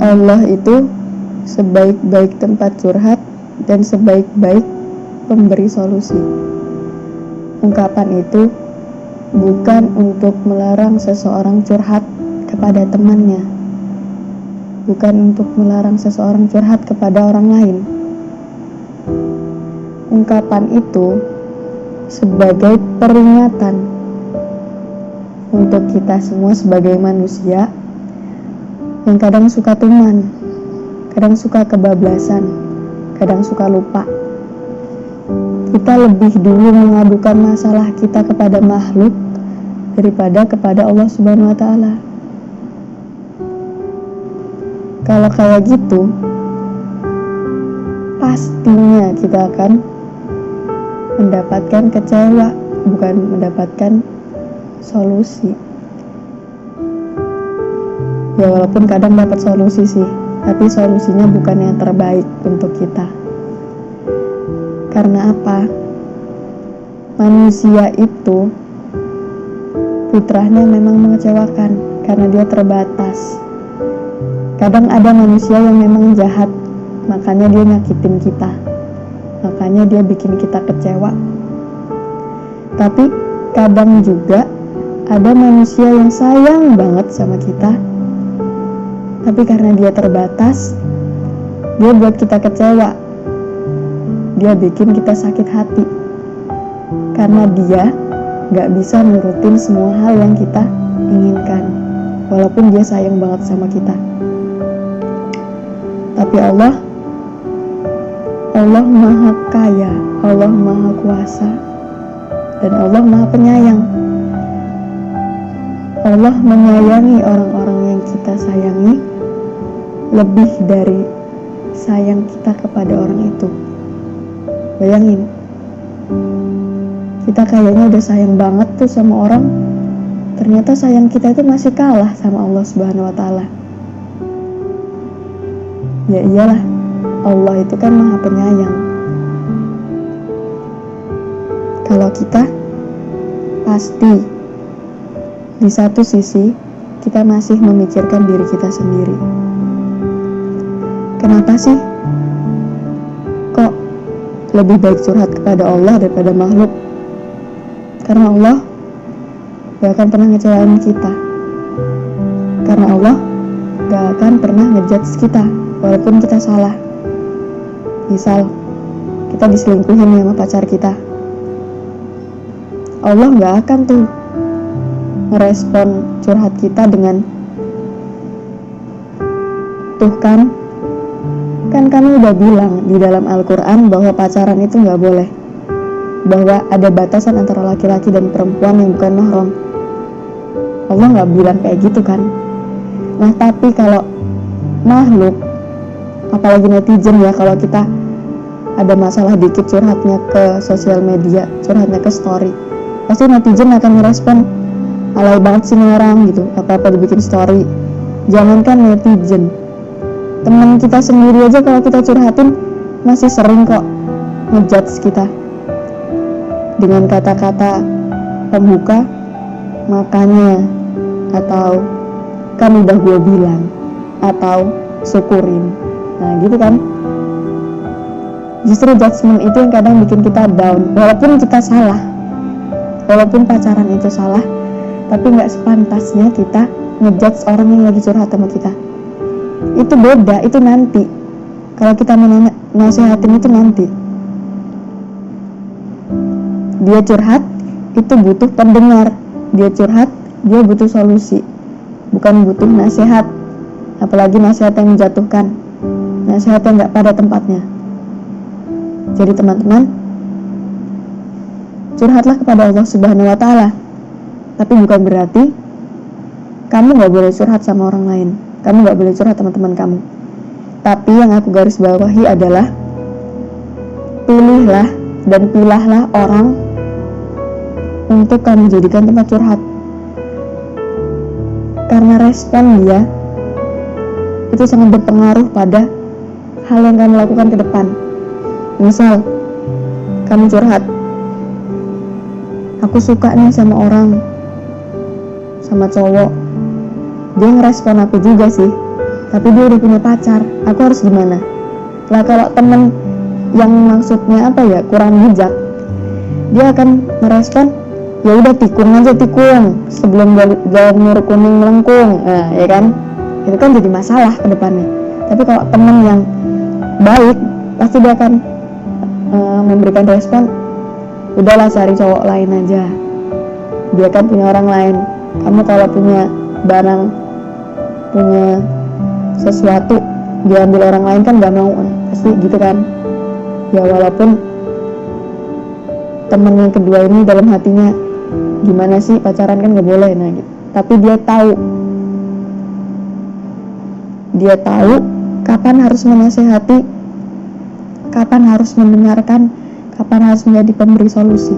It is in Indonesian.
Allah itu sebaik-baik tempat curhat dan sebaik-baik pemberi solusi. Ungkapan itu bukan untuk melarang seseorang curhat kepada temannya, bukan untuk melarang seseorang curhat kepada orang lain. Ungkapan itu sebagai peringatan untuk kita semua sebagai manusia yang kadang suka tuman, kadang suka kebablasan, kadang suka lupa. Kita lebih dulu mengadukan masalah kita kepada makhluk daripada kepada Allah Subhanahu wa Ta'ala. Kalau kayak gitu, pastinya kita akan mendapatkan kecewa, bukan mendapatkan solusi. Ya walaupun kadang dapat solusi sih, tapi solusinya bukan yang terbaik untuk kita. Karena apa? Manusia itu fitrahnya memang mengecewakan karena dia terbatas. Kadang ada manusia yang memang jahat, makanya dia nyakitin kita, makanya dia bikin kita kecewa. Tapi kadang juga ada manusia yang sayang banget sama kita, tapi karena dia terbatas, dia buat kita kecewa, dia bikin kita sakit hati, karena dia gak bisa nurutin semua hal yang kita inginkan, walaupun dia sayang banget sama kita. Tapi Allah Maha Kaya, Allah Maha Kuasa, dan Allah Maha Penyayang. Allah menyayangi orang-orang yang kita sayangi lebih dari sayang kita kepada orang itu. Bayangin, kita kayaknya udah sayang banget tuh sama orang, ternyata sayang kita itu masih kalah sama Allah Subhanahu wa Ta'ala. Ya iyalah, Allah itu kan Maha Penyayang. Kalau kita pasti di satu sisi kita masih memikirkan diri kita sendiri. Kenapa sih kok lebih baik curhat kepada Allah daripada makhluk? Karena Allah gak akan pernah ngecewain kita, karena Allah gak akan pernah ngejudge kita walaupun kita salah. Misal kita diselingkuhin sama pacar kita, Allah gak akan tuh ngerespon curhat kita dengan tuh kan kamu udah bilang di dalam Al-Quran bahwa pacaran itu gak boleh, bahwa ada batasan antara laki-laki dan perempuan yang bukan mahram. Allah gak bilang kayak gitu kan. Nah tapi kalau makhluk, apalagi netizen ya, kalau kita ada masalah dikit curhatnya ke sosial media, curhatnya ke story, pasti netizen akan ngerespon, alay banget sih orang gitu, apa-apa dibikin story. Jangankan netizen, teman kita sendiri aja kalau kita curhatin masih sering kok ngejudge kita dengan kata-kata pembuka, makanya, atau kan udah gue bilang, atau syukurin. Nah gitu kan. Justru judgement itu yang kadang bikin kita down, walaupun kita salah, walaupun pacaran itu salah, tapi gak sepantasnya kita ngejudge orang yang lagi curhat sama kita. Itu beda, itu nanti. Kalau kita nasihatin itu nanti. Dia curhat, itu butuh pendengar. Dia curhat, dia butuh solusi, bukan butuh nasihat. Apalagi nasihat yang menjatuhkan, nasihat yang gak pada tempatnya. Jadi teman-teman, curhatlah kepada Allah Subhanahu wa Ta'ala. Tapi bukan berarti kamu gak boleh curhat sama orang lain, kamu gak boleh curhat sama teman kamu. Tapi yang aku garis bawahi adalah pilihlah dan pilahlah orang untuk kamu jadikan tempat curhat. Karena respon dia itu sangat berpengaruh pada hal yang kamu lakukan ke depan. Misal kamu curhat, aku suka nih sama orang, sama cowok, dia ngerespon aku juga sih, tapi dia udah punya pacar, aku harus gimana? Lah kalau temen yang maksudnya apa ya, kurang bijak, dia akan merespon, ya udah tikung aja tikung sebelum janur kuning melengkung, nah ya kan, itu kan jadi masalah ke depannya. Tapi kalau temen yang baik, pasti dia akan memberikan respon, udahlah cari cowok lain aja, dia kan punya orang lain, kamu kalau punya barang, punya sesuatu diambil orang lain kan gak mau, pasti gitu kan ya. Walaupun temen yang kedua ini dalam hatinya, gimana sih pacaran kan gak boleh, nah gitu. Tapi dia tahu kapan harus menasehati, kapan harus mendengarkan, kapan harus menjadi pemberi solusi.